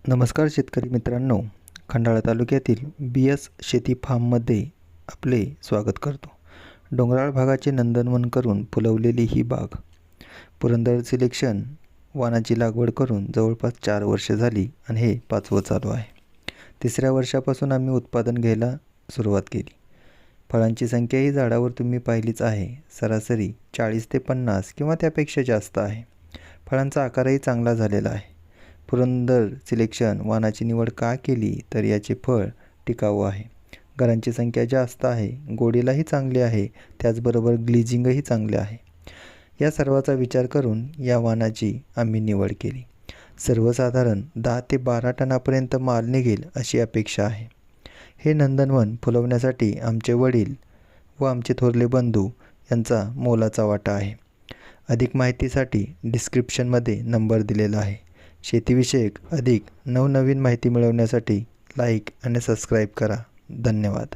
नमस्कार शेतकरी मित्रांनो, खंडाळा तालुक्यातील BS शेती फार्ममध्ये आपले स्वागत करतो। डोंगराळ भागाचे नंदनवन करून फुलवलेली ही बाग पुरंदर सिलेक्शन वाणाची लागवड करून जवळपास 4 वर्षे झाली आणि हे 5वं चालू आहे। तिसऱ्या वर्षापासून आम्ही उत्पादन घ्यायला सुरुवात केली। फळांची संख्या ही झाडावर तुम्ही पाहिलीच आहे, सरासरी 40 ते 50 किंवा त्यापेक्षा जास्त आहे। फळांचा आकारही चांगला झालेला आहे। पुरंदर सिलेक्शन वाणाची निवड का केली तर याचे फळ टिकाऊ आहे, घरांची संख्या जास्त आहे, गोडीलाही चांगली आहे, त्याचबरोबर ग्लिजिंगही चांगले आहे। या सर्वाचा विचार करून या वाणाची आम्ही निवड केली। सर्वसाधारण 10 ते 12 टनापर्यंत माल निघेल अशी अपेक्षा आहे। हे नंदनवन फुलवण्यासाठी आमचे वडील व आमचे थोरले बंधू यांचा मोलाचा वाटा आहे। अधिक माहितीसाठी डिस्क्रिप्शनमध्ये नंबर दिलेला आहे। शेतीविषयक अधिक नवनवीन माहिती मिळवण्यासाठी लाईक आणि सबस्क्राईब करा। धन्यवाद।